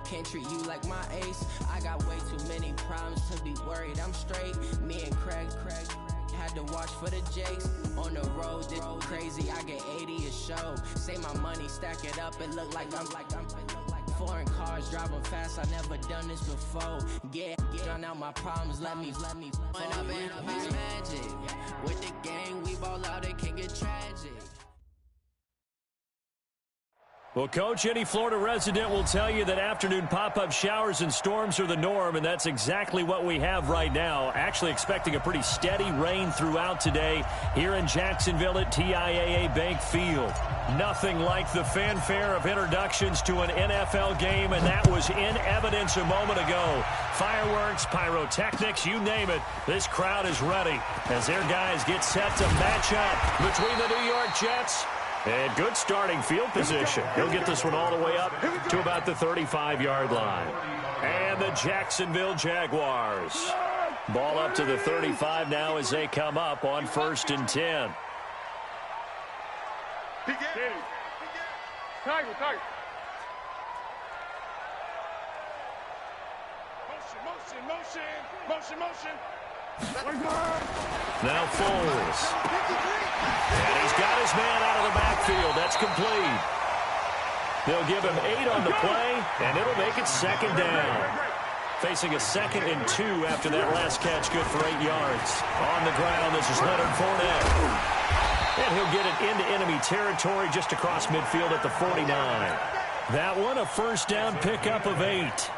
can't treat you like my ace. I got way too many problems to be worried, I'm straight. Me and Craig had to watch for the Jakes. On the road, this crazy, I get 80 a show. Say my money, stack it up, it look like I'm foreign cars, driving fast, I never done this before. Get drown out my problems, let me When up and up is magic. With the gang, we ball out, it can get tragic. Well, Coach, any Florida resident will tell you that afternoon pop-up showers and storms are the norm, and that's exactly what we have right now. Actually expecting a pretty steady rain throughout today here in Jacksonville at TIAA Bank Field. Nothing like the fanfare of introductions to an NFL game, and that was in evidence a moment ago. Fireworks, pyrotechnics, you name it. This crowd is ready as their guys get set to match up between the New York Jets and good starting field position. He'll get this one all the way up to about the 35-yard line. And the Jacksonville Jaguars. Ball up to the 35 now as they come up on 1st and 10. Tiger. Motion. Now Foles. And he's got his man out of the backfield. That's complete. They'll give him 8 on the play, and it'll make it 2nd down. Facing a 2nd and 2 after that last catch, good for 8 yards. On the ground, this is Leonard Fournette. And he'll get it into enemy territory just across midfield at the 49. That one, a 1st down pickup of 8.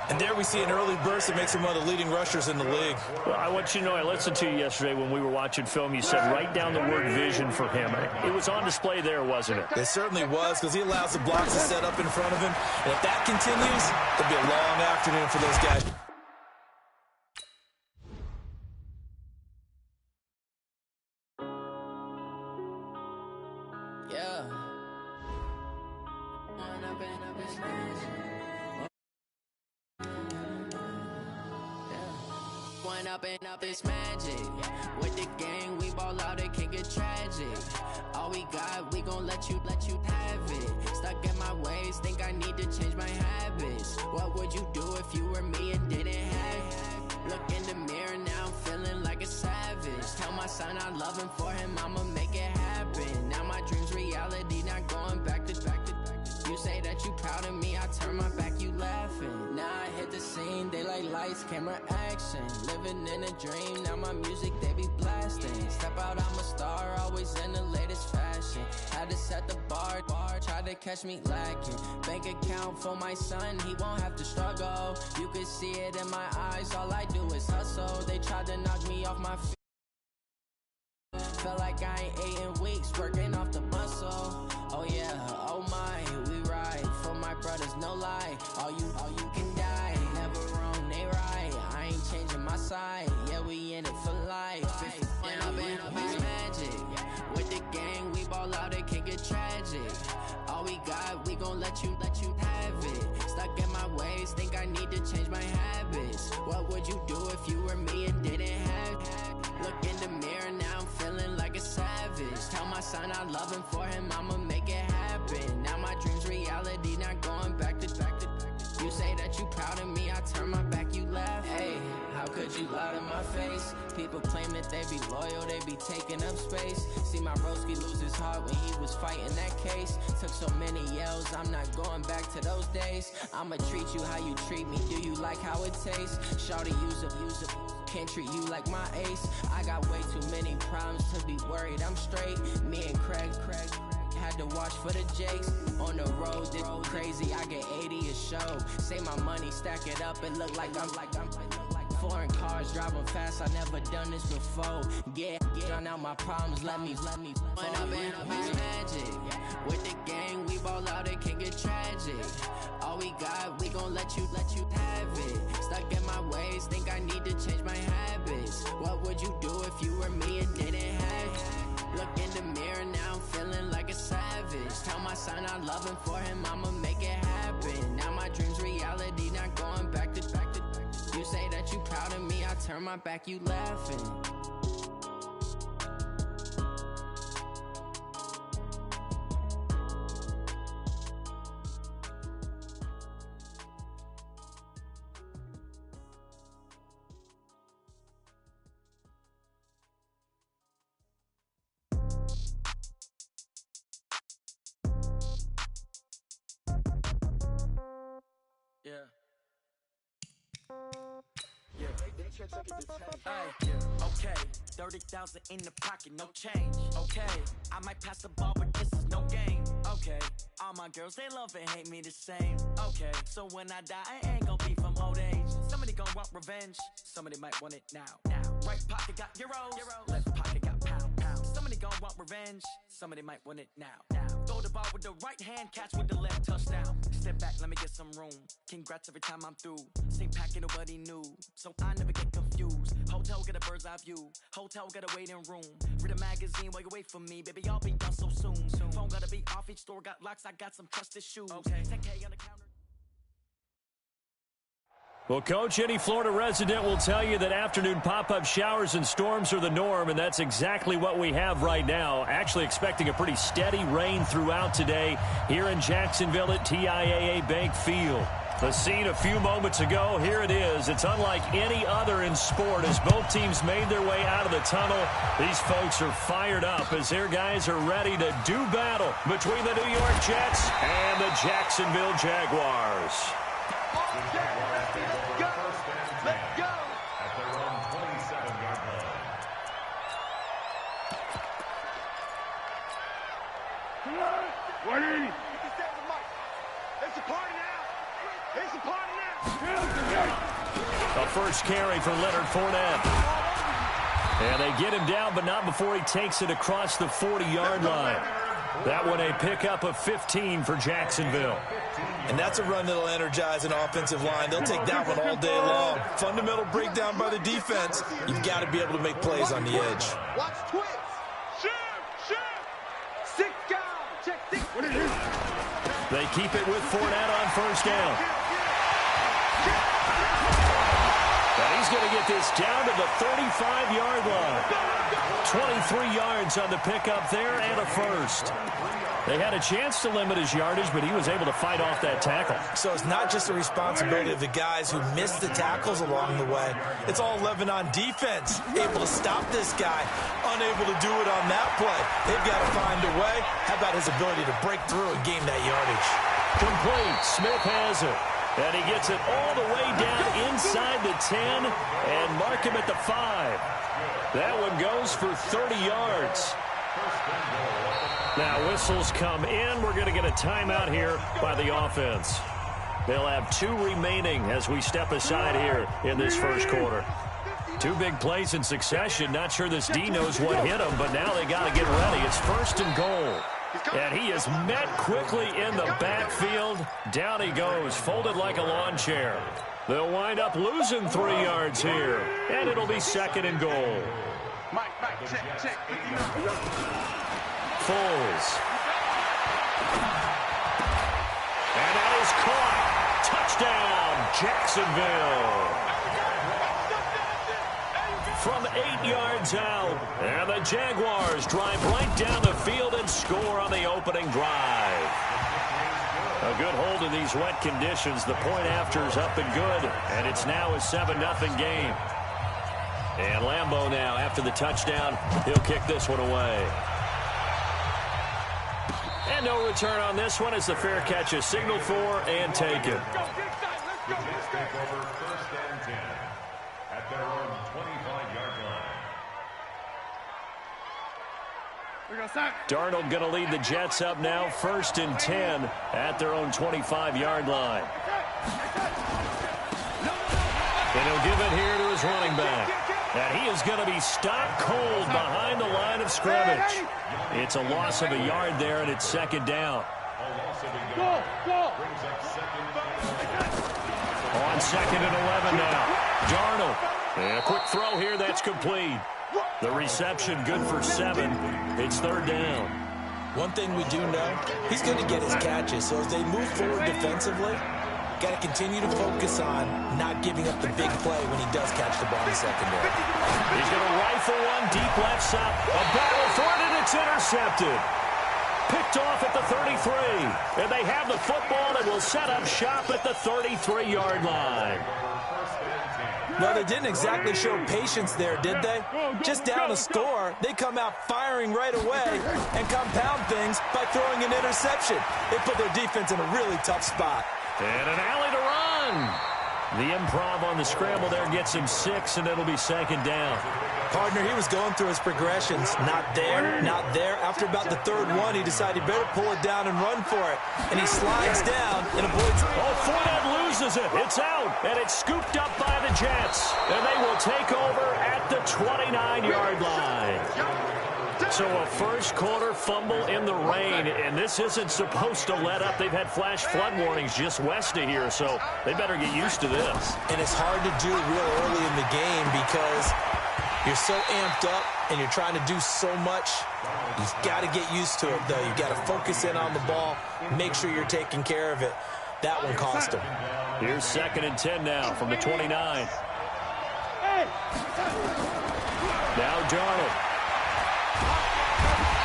And there we see an early burst that makes him one of the leading rushers in the league. Well, I want you to know, I listened to you yesterday when we were watching film. You said write down the word vision for him. It was on display there, wasn't it? It certainly was, because he allows the blocks to set up in front of him. And if that continues, it'll be a long afternoon for those guys. Up is magic. With the gang, we ball out, it can get tragic. All we got, we gon' let you have it. Stuck in my ways, think I need to change my habits. What would you do if you were me and didn't have it? Look in the mirror, now I'm feeling like a savage. Tell my son I love him, for him I'ma make it happen. Now my dream's reality, not going back to. You say that you proud of me, I turn my back, you laughing. Now I hit the scene, they like lights, camera, action. Living in a dream, now my music, they be blasting. Step out, I'm a star, always in the latest fashion. Had to set the bar, try to catch me lacking. Bank account for my son, he won't have to struggle. You can see it in my eyes, all I do is hustle. They tried to knock me off my feet. Felt like I ain't ate in weeks, working off the muscle. Oh yeah, oh my, we ride for my brothers, no lie. All you can die, never wrong, they right. I ain't changing my side, yeah, we in it for life. When up is magic. With the gang, we ball out, it can get tragic. All we got, we gon' let you have it. Stuck in my ways, think I need to change my habits. What would you do if you were me and didn't have it? Look in the mirror, now I'm feeling like a savage. Tell my son I love him, for him I'ma make it happen. Now my dream's reality, not going back to. You say that you proud of me, I turn my back, you laugh. Hey, how could you lie to my face? People claim that they be loyal, they be taking up space. See my broski lose his heart when he was fighting that case. Took so many yells, I'm not going back to those days. I'ma treat you how you treat me, do you like how it tastes? Shawty, use a can't treat you like my ace. I got way too many problems to be worried, I'm straight. Me and Craig had to watch for the Jakes. On the road, this crazy, I get 80 a show. Say my money, stack it up, it look like I'm foreign cars, driving fast, I never done this before. Get drown out my problems, let me When up is magic. With the gang, we ball out, it can get tragic. All we got, we gon' let you have it. Stuck in my ways, think I need to change my habits. What would you do if you were me and didn't have it? Look in the mirror, now I'm feeling like a savage. Tell my son I love him, for him I'ma make it happen. Now my dream's reality, not going back to. You say that you proud of me, I turn my back, you laughing. Okay, 30,000 in the pocket, no change. Okay, I might pass the ball, but this is no game. Okay, all my girls, they love and hate me the same. Okay, so when I die, I ain't gonna be from old age. Somebody gon' want revenge, somebody might want it now. Right pocket got euros, left pocket got pound. Somebody gon' want revenge, somebody might want it now. Throw the ball with the right hand, catch with the left, touchdown. Step back, let me get some room. Congrats every time I'm through. Same packet, nobody knew, so I never get confused. Hotel get a bird's eye view, hotel got a waiting room. Read a magazine while you wait for me, baby, I'll be done so soon. Phone gotta be off, each store got locks, I got some trusted shoes. 10K on the counter. Well, Coach, any Florida resident will tell you that afternoon pop-up showers and storms are the norm, and that's exactly what we have right now. Actually expecting a pretty steady rain throughout today here in Jacksonville at TIAA Bank Field. The scene a few moments ago, here it is. It's unlike any other in sport as both teams made their way out of the tunnel. These folks are fired up as their guys are ready to do battle between the New York Jets and the Jacksonville Jaguars. Let's go! At their own 27-yard line. Ready? It's a party now! It's a party now! A first carry for Leonard Fournette. And they get him down, but not before he takes it across the 40-yard line. That one a pickup of 15 for Jacksonville. And that's a run that'll energize an offensive line. They'll take that one all day long. Fundamental breakdown by the defense. You've got to be able to make plays on the edge. Watch twist! Shoot! 6 down! Check 6! They keep it with Fournette on first down. And he's going to get this down to the 35-yard line. 23 yards on the pickup there and a first. They had a chance to limit his yardage, but he was able to fight off that tackle. So it's not just the responsibility of the guys who missed the tackles along the way. It's all 11 on defense. Able to stop this guy. Unable to do it on that play. They've got to find a way. How about his ability to break through and gain that yardage? Complete. Smith has it. And he gets it all the way down inside the 10 and mark him at the 5. That one goes for 30 yards. Now whistles come in. We're going to get a timeout here by the offense. They'll have 2 remaining as we step aside here in this first quarter. 2 big plays in succession. Not sure this D knows what hit him, but now they got to get ready. It's first and goal. And he is met quickly in the backfield. Down he goes, folded like a lawn chair. They'll wind up losing 3 yards here, and it'll be second and goal. Mike, check. Foles. And that is caught. Touchdown, Jacksonville. From 8 yards out, and the Jaguars drive right down the field and score on the opening drive. A good hold in these wet conditions. The point after's up and good, and it's now a 7-0 game. And Lambeau now, after the touchdown, he'll kick this one away. And no return on this one as the fair catch is signaled for and taken. Let's go. Over first and 10 at their own 25-yard line. Darnold going to lead the Jets up now, first and 10 at their own 25-yard line. And he'll give it here to his running back. And he is going to be stopped cold behind the line of scrimmage. It's a loss of a yard there, and it's second down. On second and 11 now. Darnold. And a quick throw here, that's complete. The reception good for 7. It's third down. One thing we do know, he's going to get his catches. So as they move forward defensively, got to continue to focus on not giving up the big play when he does catch the ball in secondary. He's going to rifle one deep left side. A battle for it, and it's intercepted. Picked off at the 33. And they have the football and will set up shop at the 33-yard line. Well, they didn't exactly show patience there, did they? Just down a score, they come out firing right away and compound things by throwing an interception. They put their defense in a really tough spot. And an alley to run. The improv on the scramble there gets him 6, and it'll be second down. Partner, he was going through his progressions. Not there, not there. After about the third one, he decided he better pull it down and run for it. And he slides down and avoids it. Oh, Fournette loses it. It's out, and it's scooped up by the Jets. And they will take over at the 29-yard line. So a first-quarter fumble in the rain, and this isn't supposed to let up. They've had flash flood warnings just west of here, so they better get used to this. And it's hard to do real early in the game because you're so amped up and you're trying to do so much. You've got to get used to it, though. You've got to focus in on the ball, make sure you're taking care of it. That one cost him. Here's 2nd and 10 now from the 29. Now Darnold.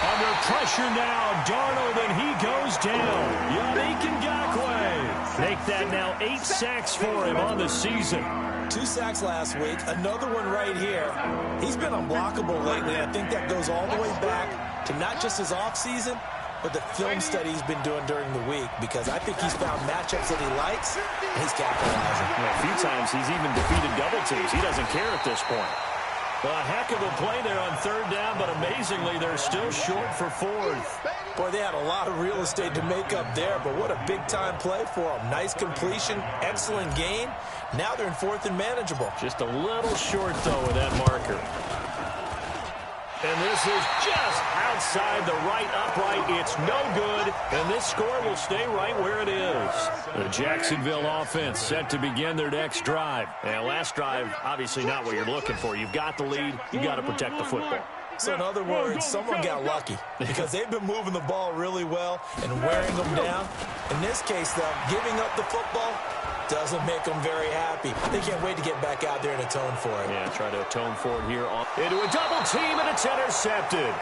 Under pressure now, Darnold, and he goes down. YoImaNiceGuy's. Make that now 8 sacks for him on the season. 2 sacks last week, another one right here. He's been unblockable lately. I think that goes all the way back to not just his offseason, but the film study he's been doing during the week, because I think he's found matchups that he likes, and he's capitalizing. A few times he's even defeated double teams. He doesn't care at this point. Well, a heck of a play there on 3rd down, but amazingly, they're still short for 4th. Boy, they had a lot of real estate to make up there, but what a big-time play for them. Nice completion, excellent gain. Now they're in 4th and manageable. Just a little short, though, with that marker. And this is just outside the right upright. It's no good, and this score will stay right where it is. The Jacksonville offense set to begin their next drive. And last drive, obviously not what you're looking for. You've got the lead. You've got to protect the football. So in other words, someone got lucky because they've been moving the ball really well and wearing them down. In this case, though, giving up the football doesn't make them very happy. They can't wait to get back out there and atone for it. Yeah, try to atone for it here. Into a double team, and it's intercepted.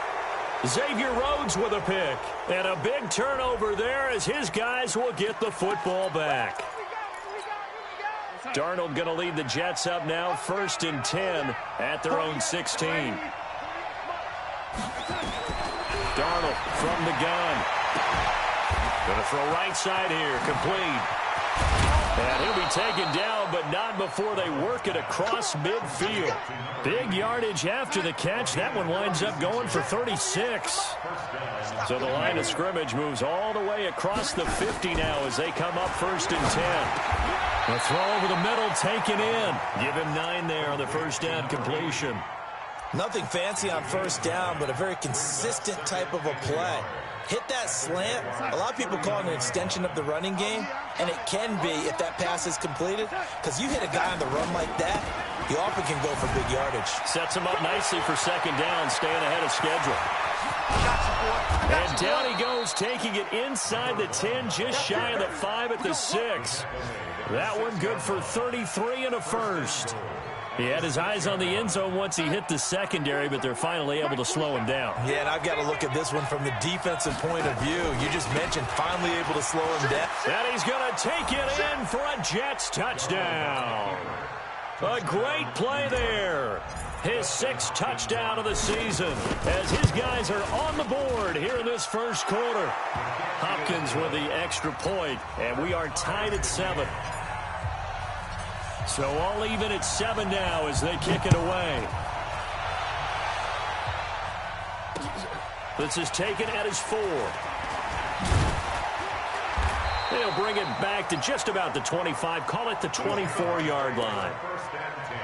Xavier Rhodes with a pick. And a big turnover there as his guys will get the football back. Darnold going to lead the Jets up now, 1st and 10 at their own 16. Darnold from the gun. Going to throw right side here, complete. And he'll be taken down, but not before they work it across midfield. Big yardage after the catch. That one winds up going for 36. So the line of scrimmage moves all the way across the 50 now as they come up 1st and 10. A throw over the middle, taken in. Give him 9 there on the 1st down completion. Nothing fancy on 1st down, but a very consistent type of a play. Hit that slant. A lot of people call it an extension of the running game, and it can be if that pass is completed, because you hit a guy on the run like that, he often can go for big yardage. Sets him up nicely for 2nd down, staying ahead of schedule. And down he goes, taking it inside the 10, just shy of the 5 at the 6. That one good for 33 and a first. He had his eyes on the end zone once he hit the secondary, but they're finally able to slow him down. Yeah, and I've got to look at this one from the defensive point of view. You just mentioned finally able to slow him down. And he's going to take it in for a Jets touchdown. A great play there. His 6th touchdown of the season as his guys are on the board here in this first quarter. Hopkins with the extra point, and we are tied at 7. So all even at 7 now as they kick it away. This is taken at his 4. They'll bring it back to just about the 25. Call it the 24-yard line. First and 10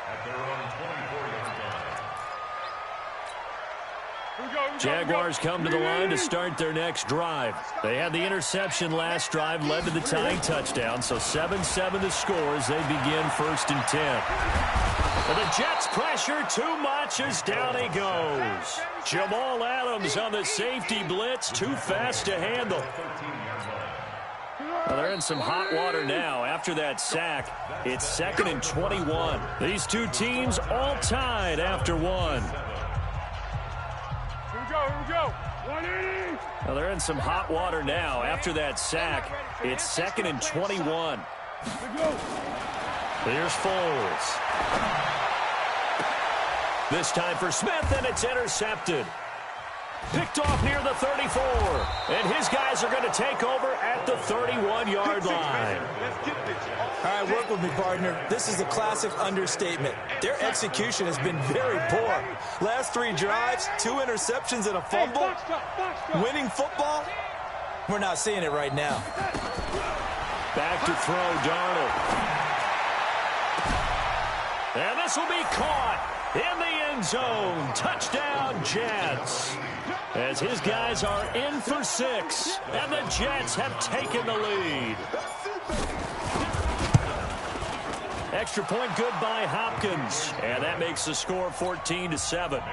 at their own 24-yard line. Jaguars come to the line to start their next drive. They had the interception last drive, led to the tying touchdown, so 7-7 the score as they begin 1st and 10. And the Jets pressure too much as down he goes. Jamal Adams on the safety blitz, too fast to handle. Well, they're in some hot water now. After that sack, it's 2nd and 21. These two teams all tied after 1. Well, they're in some hot water now. After that sack, it's 2nd and 21. Here's Foles. This time for Smith, and it's intercepted. Picked off near the 34. And his guys are going to take over at the 31-yard line. All right, work with me, partner. This is a classic understatement. Their execution has been very poor. Last 3 drives, 2 interceptions and a fumble. Winning football? We're not seeing it right now. Back to throw, Darnold. And this will be caught in the end zone. Touchdown, Jets. As his guys are in for 6, and the Jets have taken the lead. Extra point good by Hopkins, and that makes the score 14-7.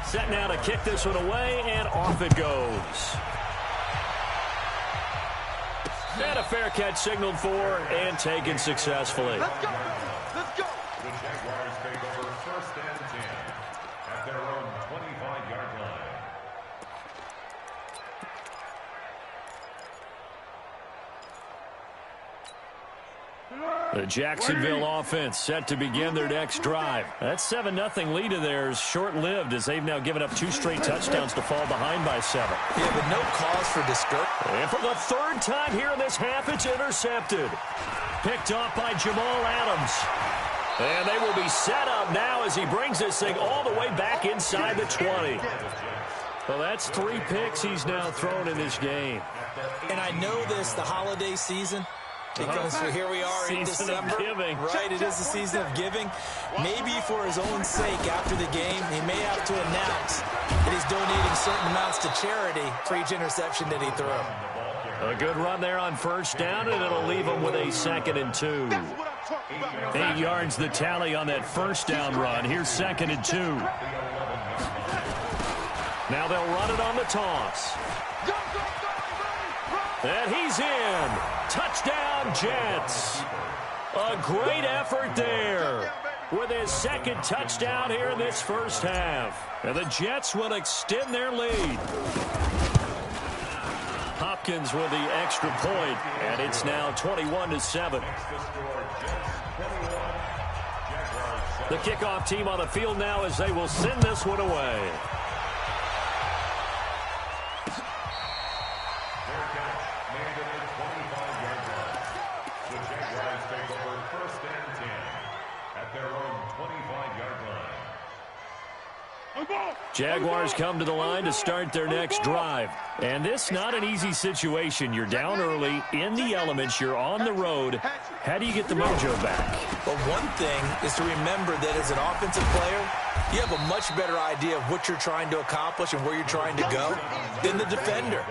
Set now to kick this one away, and off it goes. And a fair catch signaled for and taken successfully. Let's go. Let's go. The Jaguars take over 1st and 10 at their own 25-yard line. The Jacksonville offense set to begin their next drive. That 7-0 lead of theirs short-lived as they've now given up 2 straight touchdowns to fall behind by 7. Yeah, but no cause for discouragement. And for the 3rd time here in this half, it's intercepted. Picked off by Jamal Adams. And they will be set up now as he brings this thing all the way back inside the 20. Well, that's 3 picks he's now thrown in this game. And I know this, the holiday season, because here we are in December, right? It is the season of giving. Maybe for his own sake, after the game, he may have to announce that he's donating certain amounts to charity for each interception that he threw. A good run there on 1st down, and it'll leave him with a 2nd and 2. 8 yards the tally on that 1st down run. Here's 2nd and 2. Now they'll run it on the toss. And he's in. Touchdown, Jets. A great effort there with his 2nd touchdown here in this 1st half. And the Jets will extend their lead. Hopkins with the extra point, and it's now 21-7. The kickoff team on the field now as they will send this one away. Jaguars come to the line to start their next drive. And this not an easy situation. You're down early, in the elements, you're on the road. How do you get the mojo back? Well, one thing is to remember that as an offensive player, you have a much better idea of what you're trying to accomplish and where you're trying to go than the defender.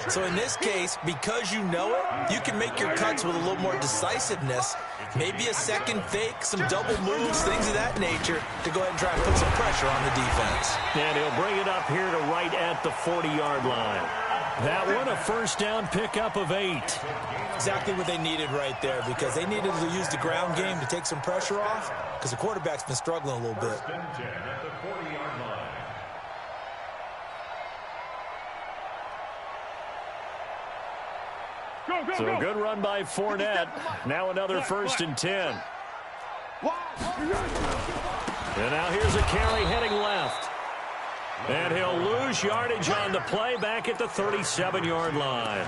So in this case, because you know it, you can make your cuts with a little more decisiveness. Maybe a second fake, some double moves, things of that nature to go ahead and try and put some pressure on the defense. And he'll bring it up here to right at the 40-yard line. That one, a 1st down pickup of 8. Exactly what they needed right there, because they needed to use the ground game to take some pressure off, because the quarterback's been struggling a little bit. So a good run by Fournette. Now another 1st and 10. And now here's a carry heading left. And he'll lose yardage on the play back at the 37-yard line.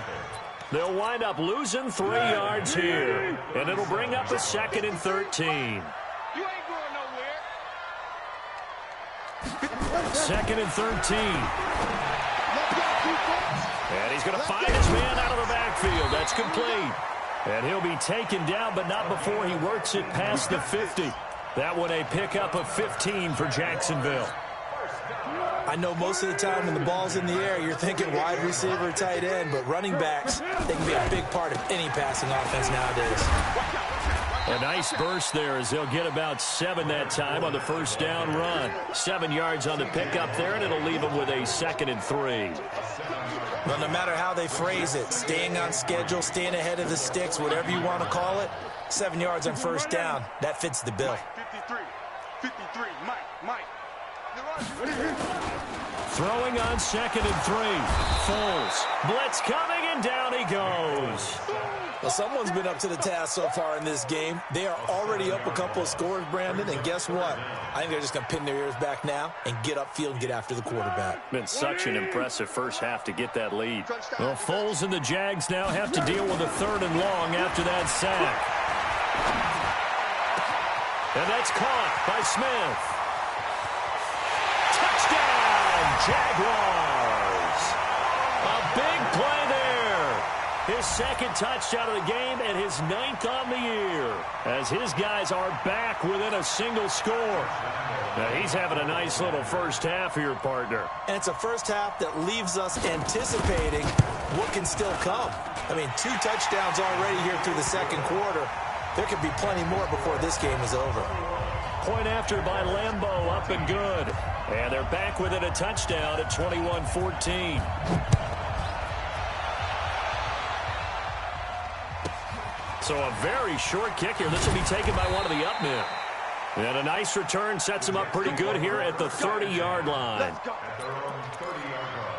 They'll wind up losing 3 yards here. And it'll bring up a 2nd and 13. You ain't going nowhere. 2nd and 13. And he's going to find his man out of the backfield. That's complete. And he'll be taken down, but not before he works it past the 50. That one a pickup of 15 for Jacksonville. I know most of the time when the ball's in the air, you're thinking wide receiver, tight end, but running backs, they can be a big part of any passing offense nowadays. A nice burst there as they'll get about 7 that time on the 1st down run. 7 yards on the pickup there, and it'll leave them with a 2nd and 3. Well, no matter how they phrase it, staying on schedule, staying ahead of the sticks, whatever you want to call it, 7 yards on 1st down, that fits the bill. 53, Mike. Throwing on 2nd and 3. Foles. Blitz coming, and down he goes. Well, someone's been up to the task so far in this game. They are already up a couple of scores, Brandon, and guess what? I think they're just going to pin their ears back now and get upfield and get after the quarterback. Been such an impressive first half to get that lead. Well, Foles and the Jags now have to deal with a 3rd and long after that sack. And that's caught by Smith. Touchdown, Jaguars! A big play there. His 2nd touchdown of the game and his 9th on the year, as his guys are back within a single score. Now, he's having a nice little first half here, partner. And it's a first half that leaves us anticipating what can still come. I mean, 2 touchdowns already here through the 2nd quarter. There could be plenty more before this game is over. Point after by Lambeau, up and good. And they're back within a touchdown at 21-14. So a very short kick here. This will be taken by one of the up men. And a nice return sets him up pretty good here at the 30-yard line. At their own 30-yard line.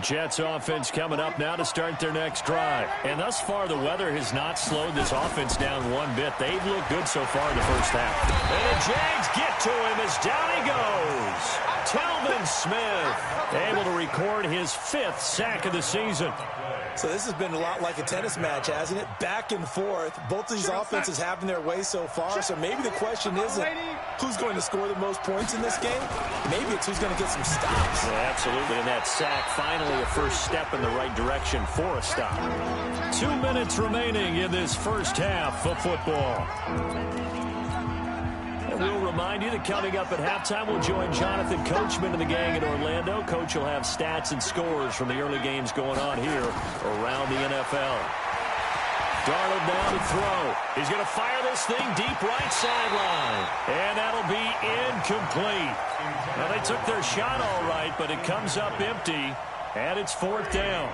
Jets offense coming up now to start their next drive. And thus far, the weather has not slowed this offense down one bit. They've looked good so far in the first half. And the Jags get to him as down he goes. Telvin Smith able to record his 5th sack of the season. So this has been a lot like a tennis match, hasn't it? Back and forth. Both of these offenses having their way so far. So maybe the question isn't who's going to score the most points in this game. Maybe it's who's going to get some stops. Yeah, absolutely. And that sack, finally a first step in the right direction for a stop. 2 minutes remaining in this first half of football. And we'll remind you that coming up at halftime, we'll join Jonathan Coachman and the gang in Orlando. Coach will have stats and scores from the early games going on here around the NFL. Darnold down to throw. He's going to fire this thing deep right sideline. And that'll be incomplete. Well, they took their shot all right, but it comes up empty, and it's 4th down.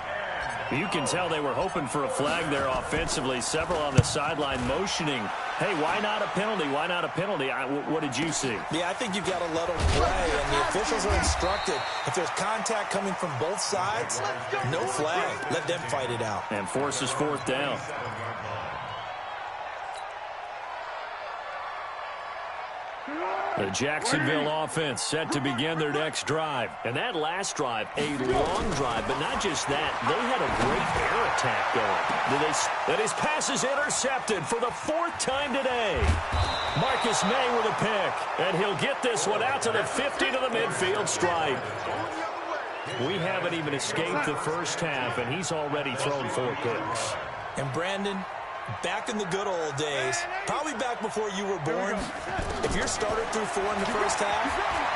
You can tell they were hoping for a flag there offensively. Several on the sideline motioning, hey, why not a penalty? Why not a penalty? What did you see? Yeah, I think you've got to let them play, and the officials are instructed. If there's contact coming from both sides, no flag. Let them fight it out. And forces 4th down. The Jacksonville offense set to begin their next drive. And that last drive, a long drive, but not just that. They had a great air attack going. And his pass is intercepted for the 4th time today. Marcus May with a pick. And he'll get this one out to the 50 to the midfield stripe. We haven't even escaped the first half, and he's already thrown 4 picks. And Brandon, back in the good old days, probably back before you were born, if your starter threw 4 in the first half,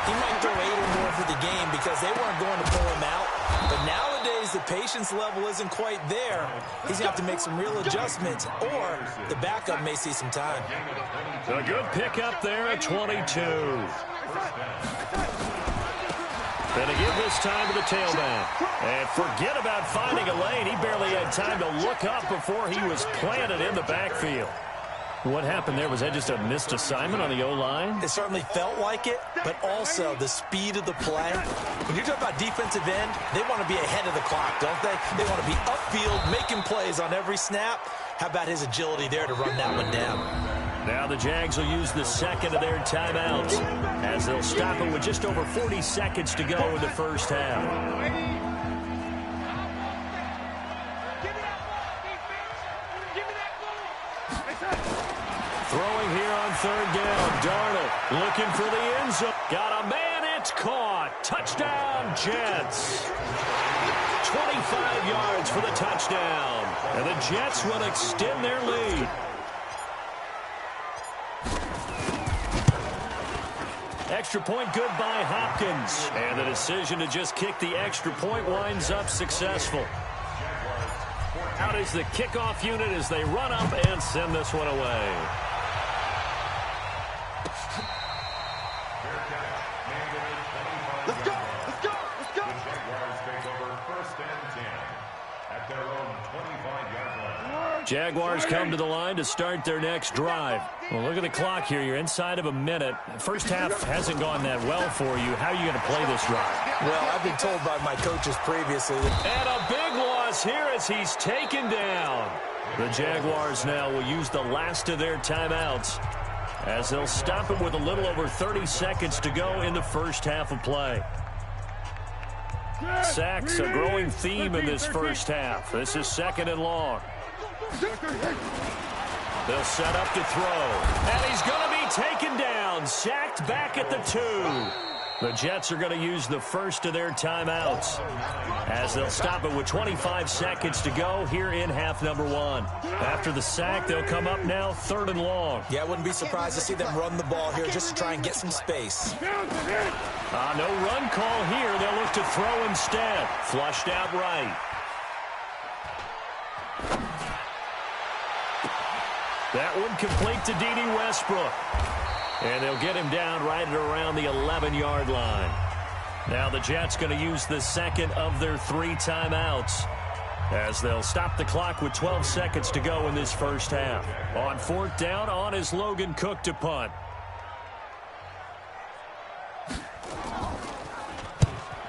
he might throw 8 or more for the game because they weren't going to pull him out. But nowadays, the patience level isn't quite there. He's going to have to make some real adjustments, or the backup may see some time. A good pickup there at 22. Gonna give this time to the tailback. And forget about finding a lane. He barely had time to look up before he was planted in the backfield. What happened there? Was that just a missed assignment on the O-line? It certainly felt like it, but also the speed of the play. When you're talking about defensive end, they want to be ahead of the clock, don't they? They want to be upfield, making plays on every snap. How about his agility there to run that one down? Now the Jags will use the 2nd of their timeouts as they'll stop it with just over 40 seconds to go in the first half. Throwing here on 3rd down. Darnold looking for the end zone. Got a man. It's caught. Touchdown, Jets. 25 yards for the touchdown. And the Jets will extend their lead. Extra point good by Hopkins. And the decision to just kick the extra point winds up successful. Out is the kickoff unit as they run up and send this one away. Let's go! Let's go! Let's go! The Jaguars take over 1st and 10 at their own 25-yard line. Jaguars come to the line to start their next drive. Well, look at the clock here. You're inside of a minute. First half hasn't gone that well for you. How are you going to play this drive? Well, I've been told by my coaches previously. And a big loss here as he's taken down. The Jaguars now will use the last of their timeouts as they'll stop it with a little over 30 seconds to go in the first half of play. Sacks, a growing theme in this first half. This is 2nd and long. They'll set up to throw. And he's going to be taken down. Sacked back at the 2. The Jets are going to use the first of their timeouts as they'll stop it with 25 seconds to go here in half number 1. After the sack, they'll come up now 3rd and long. Yeah, I wouldn't be surprised to see them run the ball here just to try and get some space. No run call here. They'll look to throw instead. Flushed out right. That one complete to D.D. Westbrook. And they'll get him down right at around the 11-yard line. Now the Jets going to use the second of their 3 timeouts as they'll stop the clock with 12 seconds to go in this first half. On 4th down, on is Logan Cook to punt.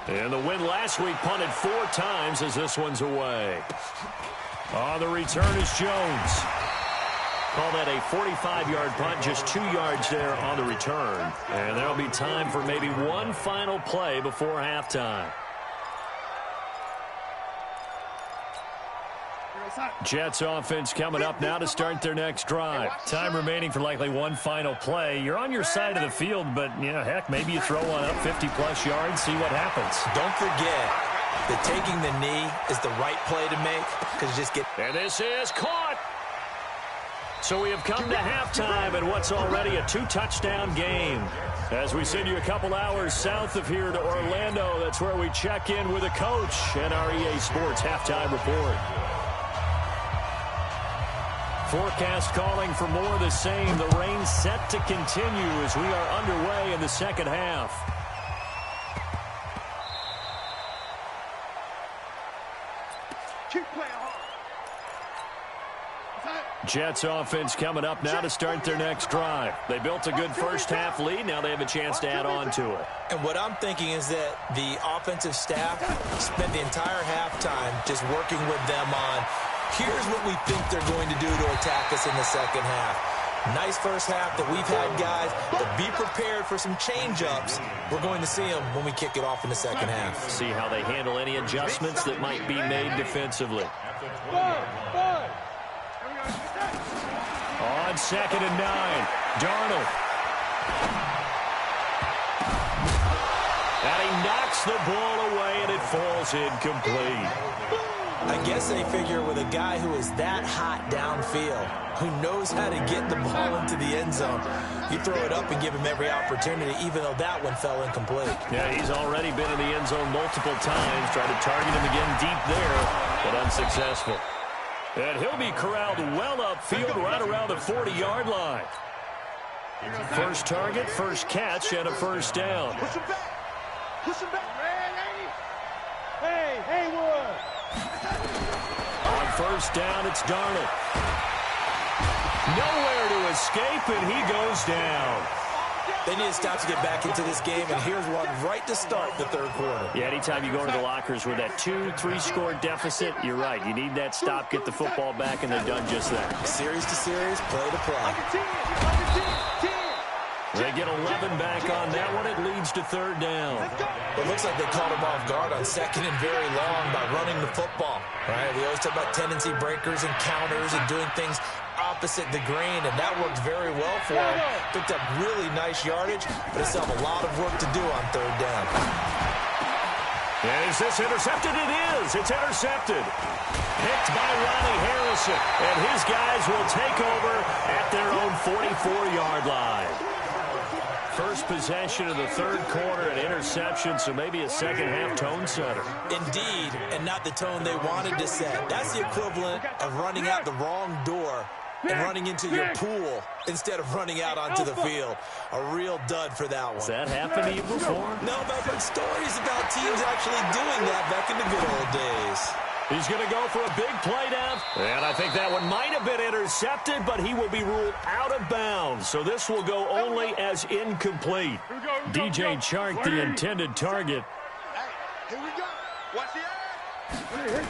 And the win last week punted 4 times as this one's away. On the return is Jones. Call that a 45-yard punt, just 2 yards there on the return. And there'll be time for maybe one final play before halftime. Jets offense coming up now to start their next drive. Time remaining for likely one final play. You're on your side of the field, but, you know, heck, maybe you throw one up 50-plus yards, see what happens. Don't forget that taking the knee is the right play to make because you just get... And this is caught. So we have come to halftime in what's already a 2-touchdown game. As we send you a couple hours south of here to Orlando, that's where we check in with a coach and our EA Sports halftime report. Forecast calling for more of the same. The rain set to continue as we are underway in the second half. Keep playing hard. Jets offense coming up now to start their next drive. They built a good first half lead. Now they have a chance to add on to it. And what I'm thinking is that the offensive staff spent the entire halftime just working with them on, here's what we think they're going to do to attack us in the second half. Nice first half that we've had, guys, but be prepared for some change-ups. We're going to see them when we kick it off in the second half. See how they handle any adjustments that might be made defensively. On 2nd and 9, Darnold. And he knocks the ball away, and it falls incomplete. I guess they figure with a guy who is that hot downfield, who knows how to get the ball into the end zone, you throw it up and give him every opportunity, even though that one fell incomplete. Yeah, he's already been in the end zone multiple times, tried to target him again deep there, but unsuccessful. And he'll be corralled well upfield right around the 40-yard line. First target, first catch, and a first down. Push him back. Push him back. Hey, Haywood. On first down, it's Darnold. Nowhere to escape, and he goes down. They need to stop to get back into this game, and here's one right to start the third quarter. Yeah, anytime you go into the lockers with that 2-3 deficit, you're right. You need that stop, get the football back, and they've done just that. Series to series, play to play. They get 11 back on that one. It leads to third down. It looks like they caught him off guard on 2nd and very long by running the football. Right? We always talk about tendency breakers and counters and doing things opposite the grain, and that worked very well for him. Picked up really nice yardage, but still have a lot of work to do on third down. Is this intercepted? It is. It's intercepted. Picked by Ronnie Harrison, and his guys will take over at their own 44-yard line. First possession of the third quarter, an interception, so maybe a second-half tone setter. Indeed, and not the tone they wanted to set. That's the equivalent of running out the wrong door and running into your pool instead of running out onto the field. A real dud for that one. Has that happened to you before? No, but I've heard stories about teams actually doing that back in the good old days. He's going to go for a big play down. And I think that one might have been intercepted, but he will be ruled out of bounds. So this will go only as incomplete. DJ Chark, the intended target. Here we go. Watch the eye.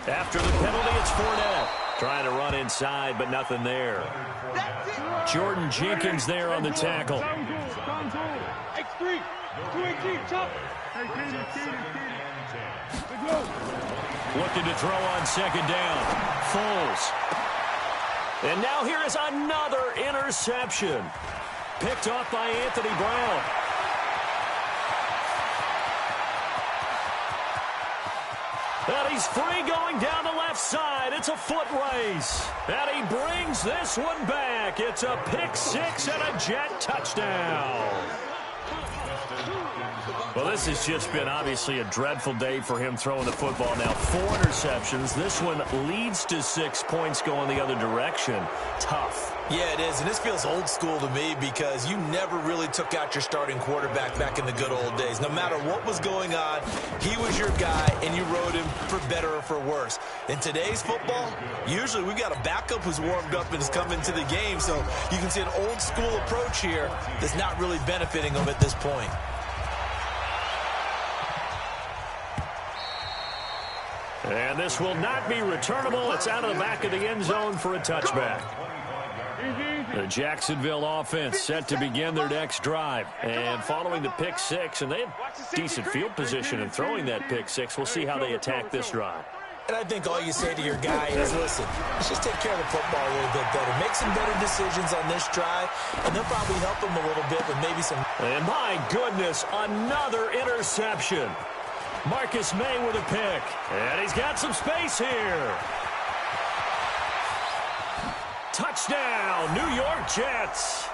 After the penalty, it's Fournette. Trying to run inside, but nothing there. Jordan Jenkins there on the tackle. X3. 218. Chop. Looking to throw on second down. Foles. And now here is another interception. Picked off by Anthony Brown. And he's free going down the left side. It's a foot race. And he brings this one back. It's a pick six and a Jet touchdown. Well, this has just been obviously a dreadful day for him throwing the football. Now 4 interceptions. This one leads to 6 points going the other direction. Tough. Yeah, it is, and this feels old school to me because you never really took out your starting quarterback back in the good old days. No matter what was going on, he was your guy, and you rode him for better or for worse. In today's football, usually we've got a backup who's warmed up and has come into the game, so you can see an old school approach here that's not really benefiting him at this point. And this will not be returnable. It's out of the back of the end zone for a touchback. The Jacksonville offense set to begin their next drive. And following the pick six, and they have decent field position in throwing that pick six. We'll see how they attack this drive. And I think all you say to your guy is, listen, let's just take care of the football a little bit better. Make some better decisions on this drive, and they'll probably help him a little bit with maybe some... And my goodness, another interception. Marcus May with a pick. And he's got some space here. Touchdown, New York Jets.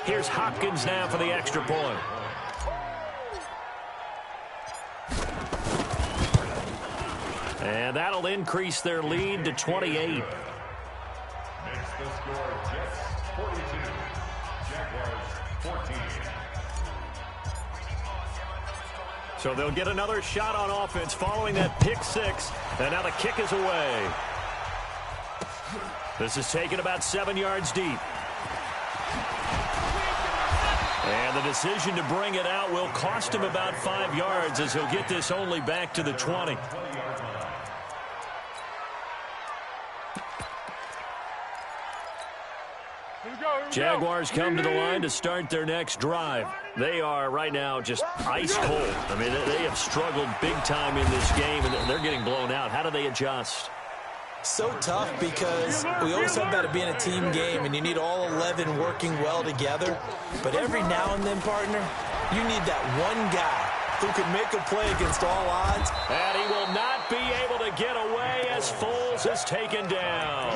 Here's Hopkins now for the extra point. And that'll increase their lead to 28. Makes the score Jets 42, Jaguars 14. So they'll get another shot on offense following that pick six. And now the kick is away. This is taken about 7 yards deep. And the decision to bring it out will cost him about 5 yards as he'll get this only back to the 20. Jaguars come to the line to start their next drive. They are right now just ice cold. I mean, they have struggled big time in this game, and they're getting blown out. How do they adjust? So tough because we always talk about it being a team game, and you need all 11 working well together. But every now and then, partner, you need that one guy who can make a play against all odds. And he will not be able to get away as Foles is taken down.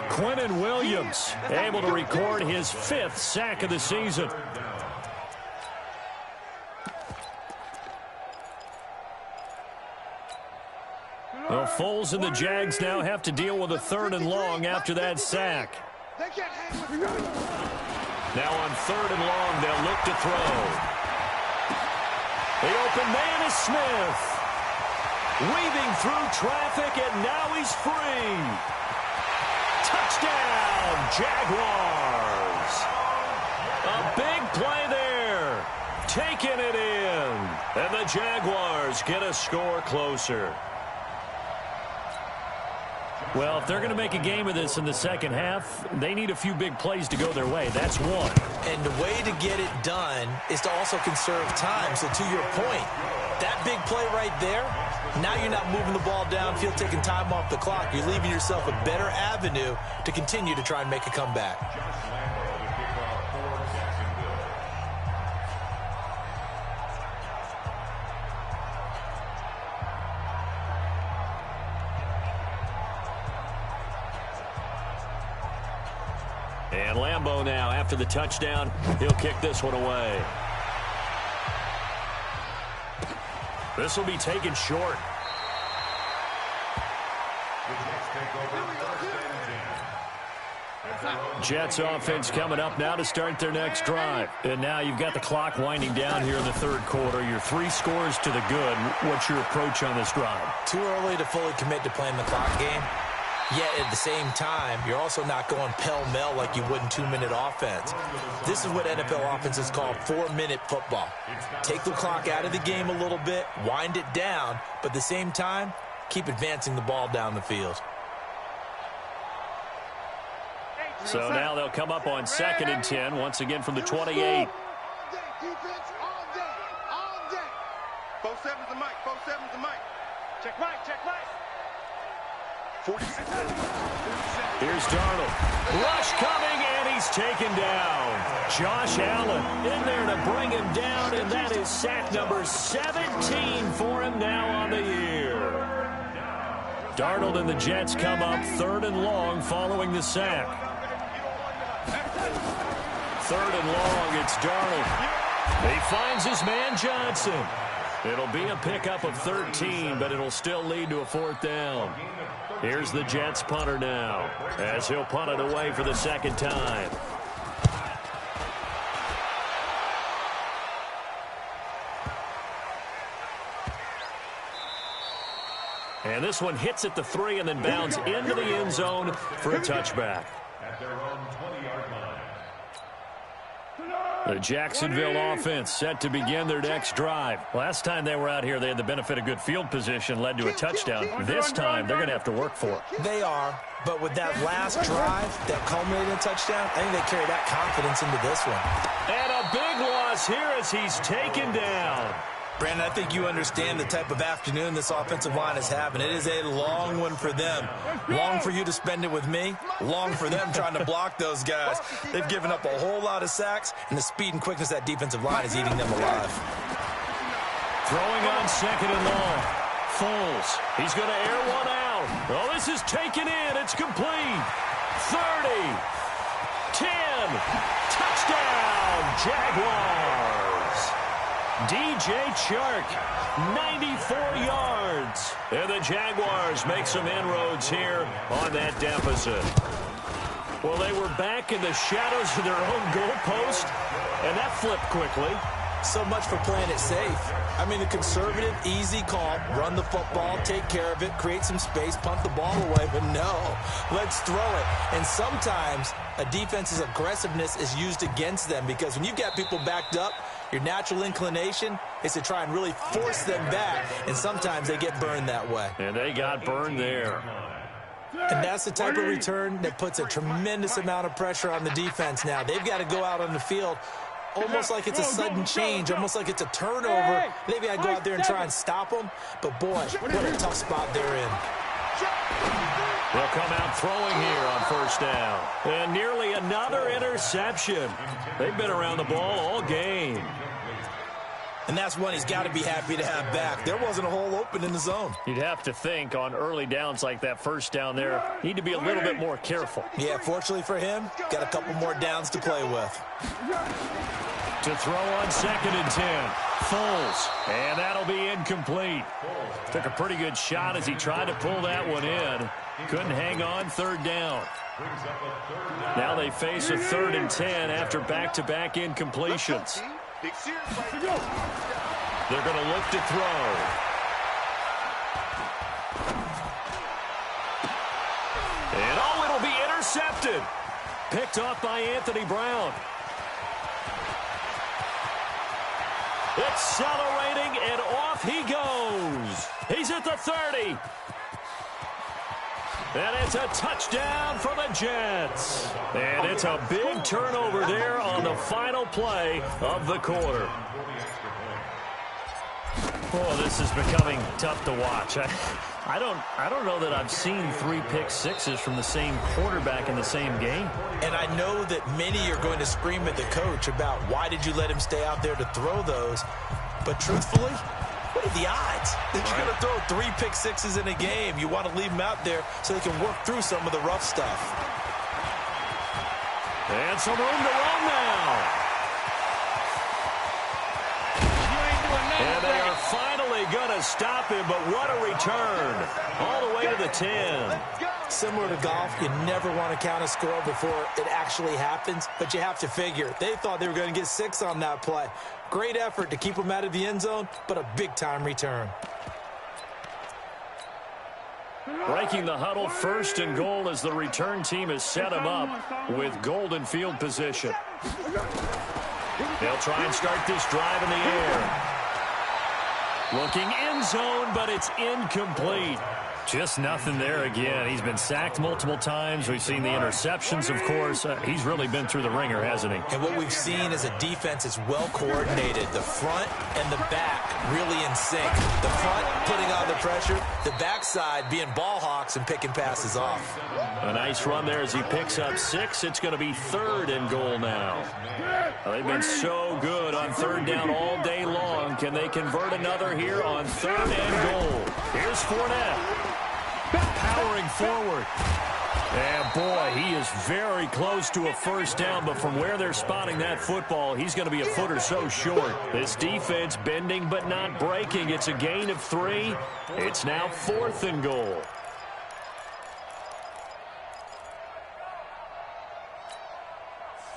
Quinnen Williams able to record his 5th sack of the season. Well, Foles and the Jags now have to deal with a 3rd and long after that sack. Now on 3rd and long, they'll look to throw. The open man is Smith. Weaving through traffic, and now he's free. Touchdown, Jaguars. A big play there. Taking it in. And the Jaguars get a score closer. Well, if they're going to make a game of this in the second half, they need a few big plays to go their way. That's one. And the way to get it done is to also conserve time. So to your point, that big play right there, now you're not moving the ball downfield, taking time off the clock. You're leaving yourself a better avenue to continue to try and make a comeback. And Lambeau now, after the touchdown, he'll kick this one away. This will be taken short. Jets offense coming up now to start their next drive. And now you've got the clock winding down here in the third quarter. You're 3 scores to the good. What's your approach on this drive? Too early to fully commit to playing the clock game. Yet at the same time, you're also not going pell-mell like you would in 2-minute offense. This is what NFL offenses call 4-minute football. Take the clock out of the game a little bit, wind it down, but at the same time, keep advancing the ball down the field. So now they'll come up on 2nd and 10, once again from the 28. 4-7's the mic. 4-7's the mic. Check right. Check right. 46. Here's Darnold. Rush coming, and he's taken down. Josh Allen in there to bring him down, and that is sack number 17 for him now on the year. Darnold and the Jets come up 3rd and long following the sack. 3rd and long, it's Darnold. He finds his man Johnson. It'll be a pickup of 13, but it'll still lead to a 4th down. Here's the Jets punter now, as he'll punt it away for the 2nd time. And this one hits at the 3 and then bounds into the end zone for a touchback. At their own 20-yard line. The Jacksonville offense set to begin their next drive. Last time they were out here, they had the benefit of good field position, led to a touchdown. This time, they're going to have to work for it. They are, but with that last drive that culminated in a touchdown, I think they carry that confidence into this one. And a big loss here as he's taken down. Brandon, I think you understand the type of afternoon this offensive line is having. It is a long one for them. Long for you to spend it with me. Long for them trying to block those guys. They've given up a whole lot of sacks, and the speed and quickness of that defensive line is eating them alive. Throwing on 2nd and long. Foles. He's going to air one out. Oh, this is taken in. It's complete. 30. 10. Touchdown, Jaguars. DJ Chark, 94 yards. And the Jaguars make some inroads here on that deficit. Well, they were back in the shadows of their own goalpost, and that flipped quickly. So much for playing it safe. I mean, the conservative, easy call, run the football, take care of it, create some space, punt the ball away, but no, let's throw it. And sometimes a defense's aggressiveness is used against them because when you've got people backed up, your natural inclination is to try and really force them back, and sometimes they get burned that way. And they got burned there. And that's the type of return that puts a tremendous amount of pressure on the defense now. They've got to go out on the field almost like it's a sudden change, almost like it's a turnover. They've got to go out there and try and stop them. But, boy, what a tough spot they're in. They'll come out throwing here on 1st down. And nearly another interception. They've been around the ball all game. And that's one he's got to be happy to have back. There wasn't a hole open in the zone. You'd have to think on early downs like that 1st down there, need to be a little bit more careful. Yeah, fortunately for him, got a couple more downs to play with. To throw on 2nd and 10. Foles. And that'll be incomplete. Took a pretty good shot as he tried to pull that one in. Couldn't hang on 3rd down. Now they face a 3rd and 10 after back-to-back incompletions. They're going to look to throw. And oh, it'll be intercepted. Picked off by Anthony Brown. Accelerating, and off he goes. He's at the 30. And it's a touchdown for the Jets. And it's a big turnover there on the final play of the quarter. Oh, this is becoming tough to watch. I don't know that I've seen 3 pick-sixes from the same quarterback in the same game. And I know that many are going to scream at the coach about why did you let him stay out there to throw those. But truthfully, what are the odds that you're going to throw 3 pick-sixes in a game? You want to leave them out there so they can work through some of the rough stuff. And some room to run now. And they are finally going to to stop him, but what a return. All the way to the 10. Similar to golf, you never want to count a score before it actually happens, but you have to figure. They thought they were going to get 6 on that play. Great effort to keep them out of the end zone, but a big-time return. Breaking the huddle, 1st and goal as the return team has set him up with golden field position. They'll try and start this drive in the air. Looking end zone, but it's incomplete. Just nothing there again. He's been sacked multiple times. We've seen the interceptions, of course. He's really been through the ringer, hasn't he? And what we've seen is a defense that's well coordinated. The front and the back really in sync. The front putting on the pressure. The backside being ball hawks and picking passes off. A nice run there as he picks up 6. It's going to be 3rd and goal now. They've been so good on 3rd down all day long. Can they convert another here on 3rd and goal? Here's Fournette. Powering forward. And boy, he is very close to a 1st down, but from where they're spotting that football, he's going to be a foot or so short. This defense bending but not breaking. It's a gain of 3. It's now 4th and goal.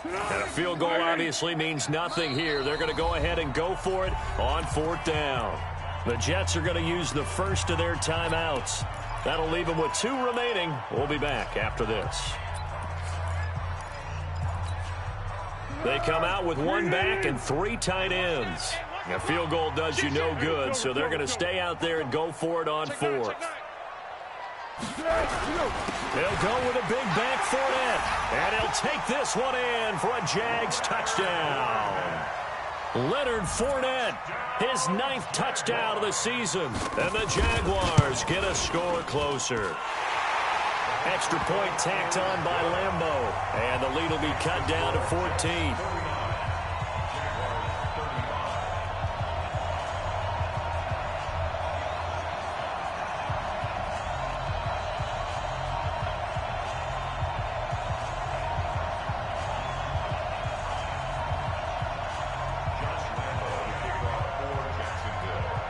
And a field goal obviously means nothing here. They're going to go ahead and go for it on 4th down. The Jets are going to use the first of their timeouts. That'll leave them with 2 remaining. We'll be back after this. They come out with 1 back and 3 tight ends. A field goal does you no good, so they're going to stay out there and go for it on 4th. They'll go with a big back Fournette. And he'll take this one in for a Jags touchdown. Leonard Fournette, his 9th touchdown of the season. And the Jaguars get a score closer. Extra point tacked on by Lambeau. And the lead will be cut down to 14.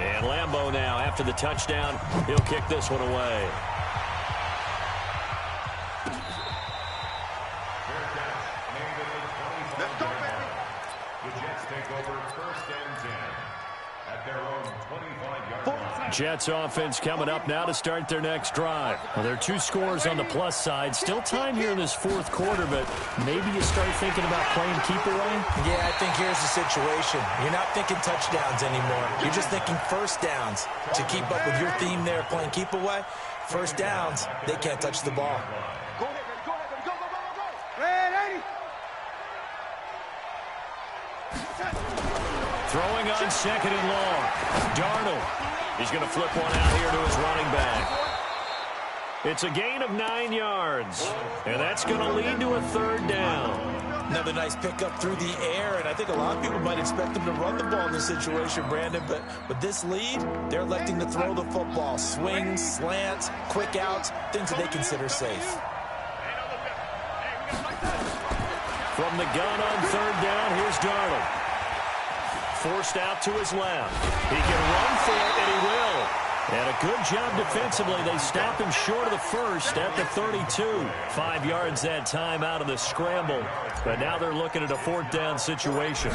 And Lambeau now, after the touchdown, he'll kick this one away. Let's go, baby. The Jets take over 1st and 10 at their own 25-yard line. Jets offense coming up now to start their next drive. Well, there are 2 scores on the plus side. Still time here in this 4th quarter, but maybe you start thinking about playing keep away? Yeah, I think here's the situation. You're not thinking touchdowns anymore. You're just thinking 1st downs. To keep up with your theme there, playing keep away, 1st downs, they can't touch the ball. Go ahead, baby. Go ahead, baby. Go, go, go, go, go. Ready? Throwing on 2nd and long. Darnold. He's going to flip one out here to his running back. It's a gain of 9 yards. And that's going to lead to a 3rd down. Another nice pickup through the air, and I think a lot of people might expect them to run the ball in this situation, Brandon, but with this lead, they're electing to throw the football. Swings, slants, quick outs, things that they consider safe. From the gun on 3rd down, here's Darnold. Forced out to his left. He can run for it, and he will. And a good job defensively. They stopped him short of the 1st at the 32. 5 yards that time out of the scramble. But now they're looking at a 4th down situation.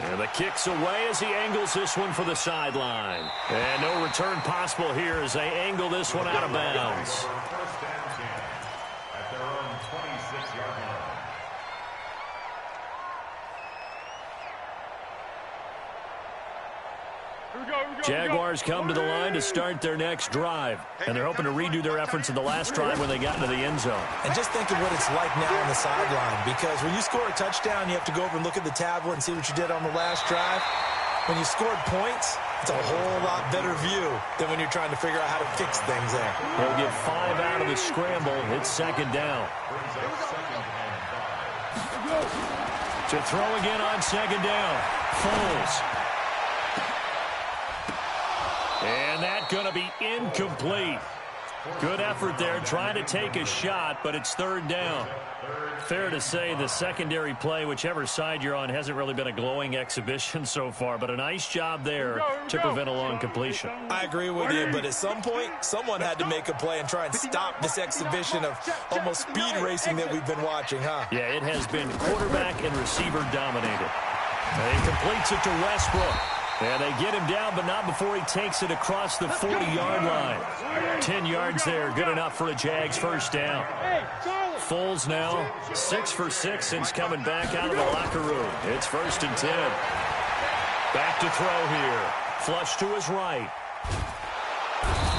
And the kick's away as he angles this one for the sideline. And no return possible here as they angle this one out of bounds. 1st and 10 at their own 26-yard line. Jaguars come to the line to start their next drive. And they're hoping to redo their efforts in the last drive when they got into the end zone. And just think of what it's like now on the sideline, because when you score a touchdown, you have to go over and look at the tablet and see what you did on the last drive. When you scored points, it's a whole lot better view than when you're trying to figure out how to fix things there. They'll get 5 out of the scramble. It's 2nd down. To throw again on 2nd down. Foles. And that's going to be incomplete. Good effort there, trying to take a shot, but it's third down. Fair to say the secondary play, whichever side you're on, hasn't really been a glowing exhibition so far, but a nice job there to prevent a long completion. I agree with you, but at some point, someone had to make a play and try and stop this exhibition of almost speed racing that we've been watching, huh? Yeah, it has been quarterback and receiver dominated. He completes it to Westbrook. And they get him down, but not before he takes it across the 40-yard line. 10 yards there, good enough for a Jags first down. Foles now 6 for 6 since coming back out of the locker room. It's 1st and 10. Back to throw here. Flush to his right.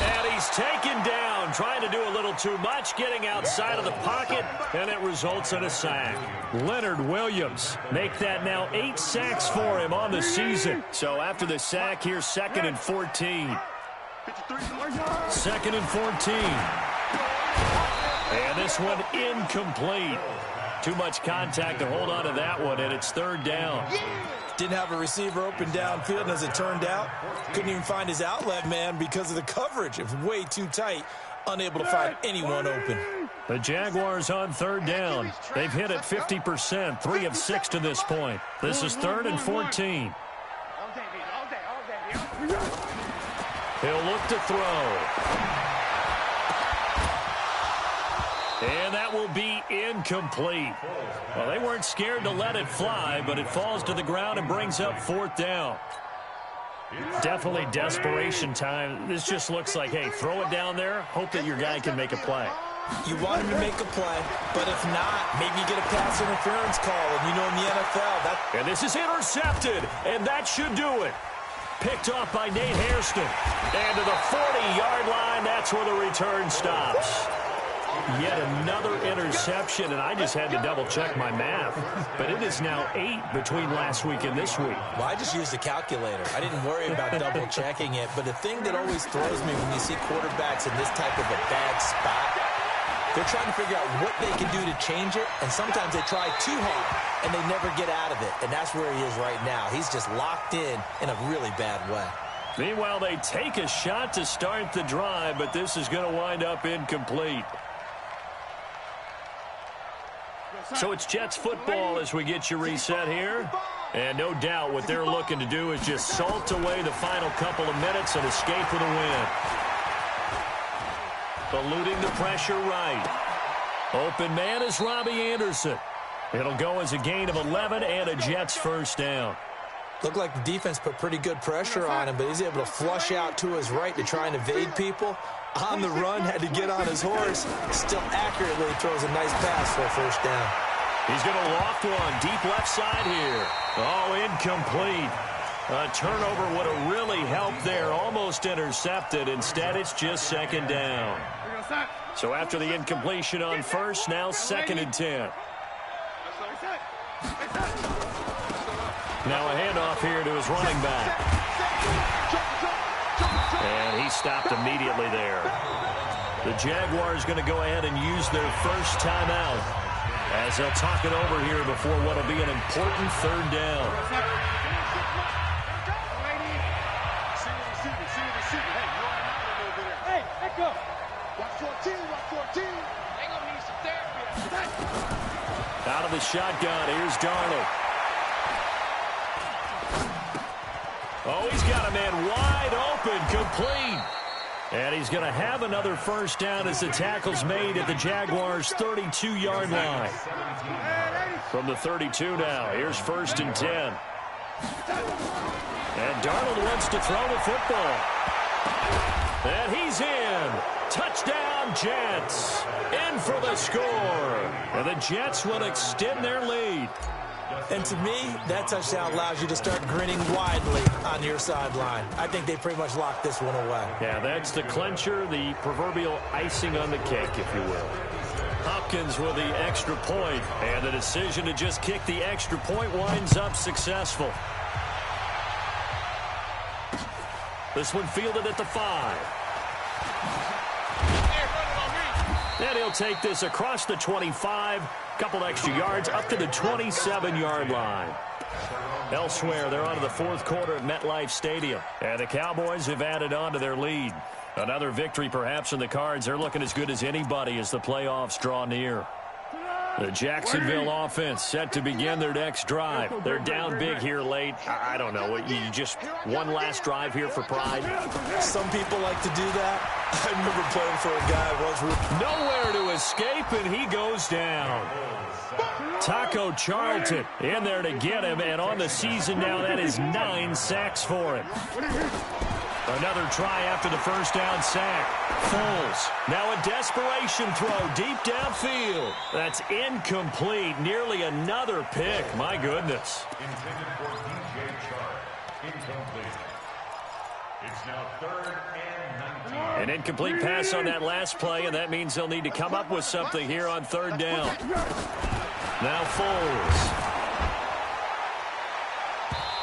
And he's taken down, trying to do a little too much, getting outside of the pocket, and it results in a sack. Leonard Williams make that now 8 sacks for him on the season. So after the sack, here's 2nd and 14. 2nd and 14. And this one incomplete. Too much contact to hold on to that one, and it's 3rd down. Didn't have a receiver open downfield, and as it turned out, couldn't even find his outlet man because of the coverage. It was way too tight, unable to find anyone open. The Jaguars on 3rd down. They've hit it 50%, 3 of 6 to this point. This is 3rd and 14. He'll look to throw. And that will be incomplete. Well, they weren't scared to let it fly, but it falls to the ground and brings up 4th down. Definitely desperation time. This just looks like, hey, throw it down there, hope that your guy can make a play. You want him to make a play, but if not, maybe you get a pass interference call, and you know in the NFL, that... And this is intercepted, and that should do it. Picked off by Nate Hairston. And to the 40-yard line, that's where the return stops. Yet another interception, and I just had to double-check my math. But it is now 8 between last week and this week. Well, I just used a calculator. I didn't worry about double-checking it. But the thing that always throws me when you see quarterbacks in this type of a bad spot, they're trying to figure out what they can do to change it, and sometimes they try too hard, and they never get out of it. And that's where he is right now. He's just locked in a really bad way. Meanwhile, they take a shot to start the drive, but this is going to wind up incomplete. So it's Jets football as we get you reset here. And no doubt what they're looking to do is just salt away the final couple of minutes and escape with a win. Eluding the pressure right. Open man is Robbie Anderson. It'll go as a gain of 11 and a Jets first down. Looked like the defense put pretty good pressure on him, but he's able to flush out to his right to try and evade people. On the run, had to get on his horse. Still accurately throws a nice pass for a first down. He's going to loft one deep left side here. Oh, incomplete. A turnover would have really helped there. Almost intercepted. Instead, it's just 2nd down. So after the incompletion on first, now 2nd and 10. Now a handoff here to his running back. And he stopped immediately there. The Jaguars going to go ahead and use their first timeout as they'll talk it over here before what will be an important 3rd down. Hey, let go. Watch 14, watch 14. They gonna need some therapy. Out of the shotgun, here's Darnold. Oh, he's got a man wide open, complete. And he's going to have another first down as the tackle's made at the Jaguars' 32-yard line. From the 32 now, here's 1st and 10. And Darnold wants to throw the football. And he's in. Touchdown, Jets. In for the score. And the Jets will extend their lead. And to me, that touchdown allows you to start grinning widely on your sideline. I think they pretty much locked this one away. Yeah, that's the clincher, the proverbial icing on the cake, if you will. Hopkins with the extra point, and the decision to just kick the extra point winds up successful. This one fielded at the 5. And he'll take this across the 25. Couple extra yards up to the 27-yard line. Elsewhere, they're on to the 4th quarter at MetLife Stadium. And the Cowboys have added on to their lead. Another victory perhaps in the cards. They're looking as good as anybody as the playoffs draw near. The Jacksonville offense set to begin their next drive. They're down big here late. I don't know. You just one last drive here for pride? Some people like to do that. I remember playing for a guy once. Nowhere to escape, and he goes down. Taco Charlton in there to get him, and on the season now, that is 9 sacks for him. Another try after the first down sack. Foles. Now a desperation throw deep downfield. That's incomplete. Nearly another pick. My goodness. Intended for DJ Chark. Incomplete. It's now 3rd and 19. An incomplete pass on that last play, and that means they'll need to come up with something here on 3rd down. Now Foles.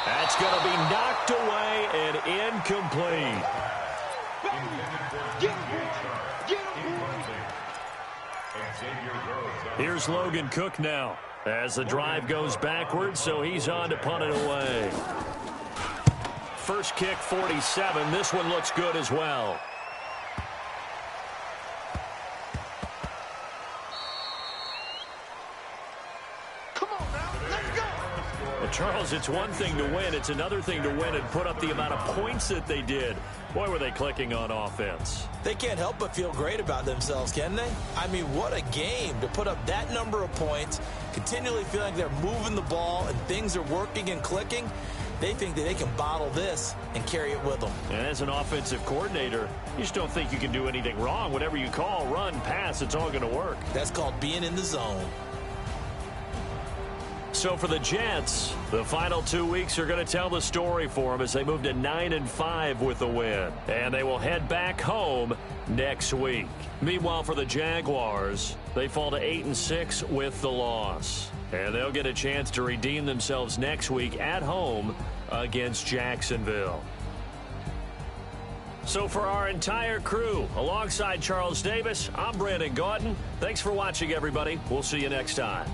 That's going to be knocked away and incomplete. Here's Logan Cook now as the drive goes backwards, so he's on to punt it away. First kick, 47. This one looks good as well. Charles, it's one thing to win. It's another thing to win and put up the amount of points that they did. Boy, were they clicking on offense. They can't help but feel great about themselves, can they? I mean, what a game to put up that number of points, continually feel like they're moving the ball and things are working and clicking. They think that they can bottle this and carry it with them. And as an offensive coordinator, you just don't think you can do anything wrong. Whatever you call, run, pass, it's all going to work. That's called being in the zone. So for the Jets, the final 2 weeks are going to tell the story for them as they move to 9-5 with the win. And they will head back home next week. Meanwhile, for the Jaguars, they fall to 8-6 with the loss. And they'll get a chance to redeem themselves next week at home against Jacksonville. So for our entire crew, alongside Charles Davis, I'm Brandon Gautin. Thanks for watching, everybody. We'll see you next time.